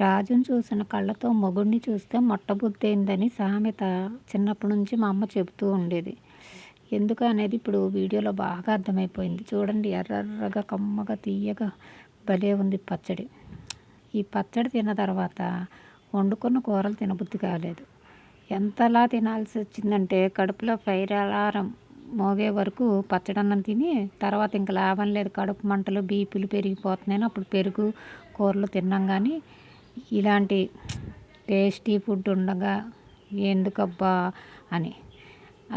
రాజును చూసిన కళ్ళతో మొగుడిని చూస్తే మొట్టబుద్దయిందని సామెత చిన్నప్పటి నుంచి మా అమ్మ చెబుతూ ఉండేది. ఎందుకు అనేది ఇప్పుడు వీడియోలో బాగా అర్థమైపోయింది. చూడండి ఎర్రెర్రగా, కమ్మగా, తియ్యగా భలే ఉంది పచ్చడి. ఈ పచ్చడి తిన్న తర్వాత వండుకున్న కూరలు తినబుద్ధి కాలేదు. ఎంతలా తినాల్సి వచ్చిందంటే కడుపులో ఫైర్ అలారం మోగే వరకు పచ్చడన్నం తిని తర్వాత ఇంక లాభం లేదు. కడుపు మంటలు, బీపీలు పెరిగిపోతున్నాయని అప్పుడు పెరుగు, కూరలు తిన్నాం కానీ ఇలాంటి టేస్టీ ఫుడ్ ఉండగా ఎందుకబ్బా అని.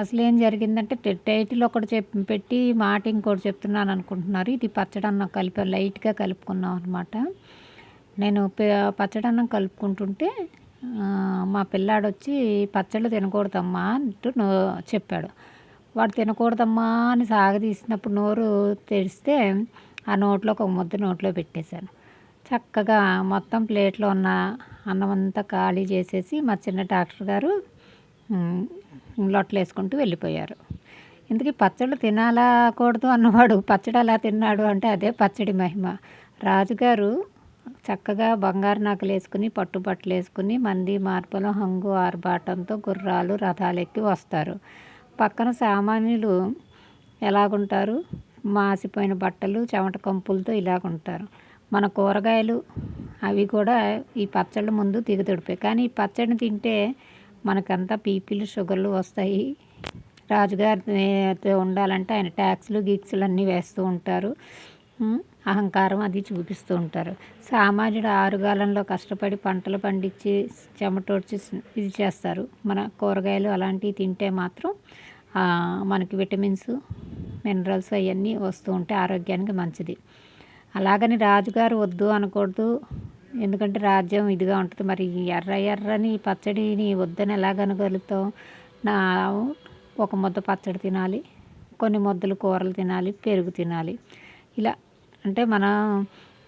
అసలేం జరిగిందంటే టైటిల్ ఒకటి పెట్టి మాట ఇంకోటి చెప్తున్నాను అనుకుంటున్నారు. ఇది పచ్చడన్నం లైట్గా కలుపుకున్నాం అనమాట. నేను పచ్చడన్నం కలుపుకుంటుంటే మా పిల్లాడొచ్చి పచ్చళ్ళు తినకూడదమ్మా అంటూ చెప్పాడు. వాడు తినకూడదమ్మా అని సాగదీసినప్పుడు నోరు తెరిస్తే ఆ నోట్లోకి ఒక ముద్ద నోట్లో పెట్టేశాను. చక్కగా మొత్తం ప్లేట్లో ఉన్న అన్నం అంతా ఖాళీ చేసేసి మా చిన్న డాక్టర్ గారు లొట్టలేసుకుంటూ వెళ్ళిపోయారు. ఇంతకీ పచ్చళ్ళు తినాలా కూడదు అన్నవాడు పచ్చడి అలా తిన్నాడు అంటే అదే పచ్చడి మహిమ. రాజుగారు చక్కగా బంగారు నగలు వేసుకుని, పట్టుబట్టలు వేసుకుని, మంది మార్పుల హంగు ఆర్భాటంతో గుర్రాలు రథాలెక్కి వస్తారు. పక్కన సామాన్యులు ఎలాగుంటారు? మాసిపోయిన బట్టలు, చెమట కంపులతో ఇలాగుంటారు. మన కూరగాయలు అవి కూడా ఈ పచ్చళ్ళ ముందు దిగదుడిపాయి. కానీ ఈ పచ్చడిని తింటే మనకంతా బీపీలు, షుగర్లు వస్తాయి. రాజుగారితో ఉండాలంటే ఆయన ట్యాక్స్లు, గీక్స్లు అన్నీ వేస్తూ ఉంటారు. అహంకారం అది చూపిస్తూ ఉంటారు. సామాన్యుడు ఆరుగాలంలో కష్టపడి పంటలు పండించి చెమటోడ్చి ఇది చేస్తారు. మన కూరగాయలు అలాంటివి తింటే మాత్రం మనకి విటమిన్స్, మినరల్స్ అవన్నీ వస్తూ ఉంటాయి. ఆరోగ్యానికి మంచిది. అలాగని రాజుగారు వద్దు అనకూడదు. ఎందుకంటే రాజ్యం ఇదిగా ఉంటుంది. మరి ఎర్రని పచ్చడిని వద్దని ఎలాగనగలుగుతాం? ఒక ముద్ద పచ్చడి తినాలి, కొన్ని ముద్దలు కూరలు తినాలి, పెరుగు తినాలి. ఇలా అంటే మన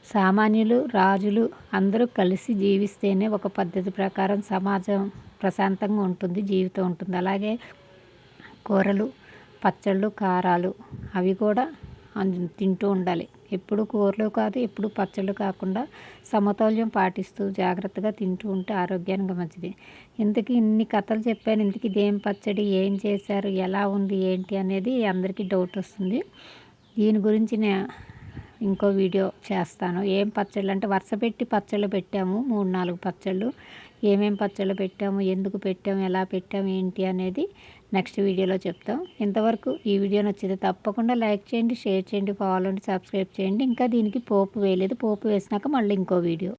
సామాన్యులు, రాజులు అందరూ కలిసి జీవిస్తేనే ఒక పద్ధతి ప్రకారం సమాజం ప్రశాంతంగా ఉంటుంది, జీవితం ఉంటుంది. అలాగే కూరలు, పచ్చళ్ళు, కారాలు అవి కూడా తింటూ ఉండాలి. ఎప్పుడు కూరలు కాదు, ఎప్పుడు పచ్చళ్ళు కాకుండా సమతౌల్యం పాటిస్తూ జాగ్రత్తగా తింటూ ఉంటే ఆరోగ్యానికి మంచిది. ఇంతకీ ఇన్ని కథలు చెప్పాను. ఇంతకీ ఇదేం పచ్చడి, ఏం చేశారు, ఎలా ఉంది, ఏంటి అనేది అందరికీ డౌట్ వస్తుంది. దీని గురించి ఇంకో వీడియో చేస్తాను. ఏం పచ్చళ్ళు అంటే వరుస పెట్టి పచ్చళ్ళు పెట్టాము, 3-4 పచ్చళ్ళు. ఏమేం పచ్చళ్ళు పెట్టాము, ఎందుకు పెట్టాము, ఎలా పెట్టాము, ఏంటి అనేది నెక్స్ట్ వీడియోలో చెప్తాం. ఇంతవరకు ఈ వీడియో నచ్చితే తప్పకుండా లైక్ చేయండి, షేర్ చేయండి, ఫాలో అండి, సబ్స్క్రైబ్ చేయండి. ఇంకా దీనికి పోపు వేయలేదు. పోపు వేసినాక మళ్ళీ ఇంకో వీడియో.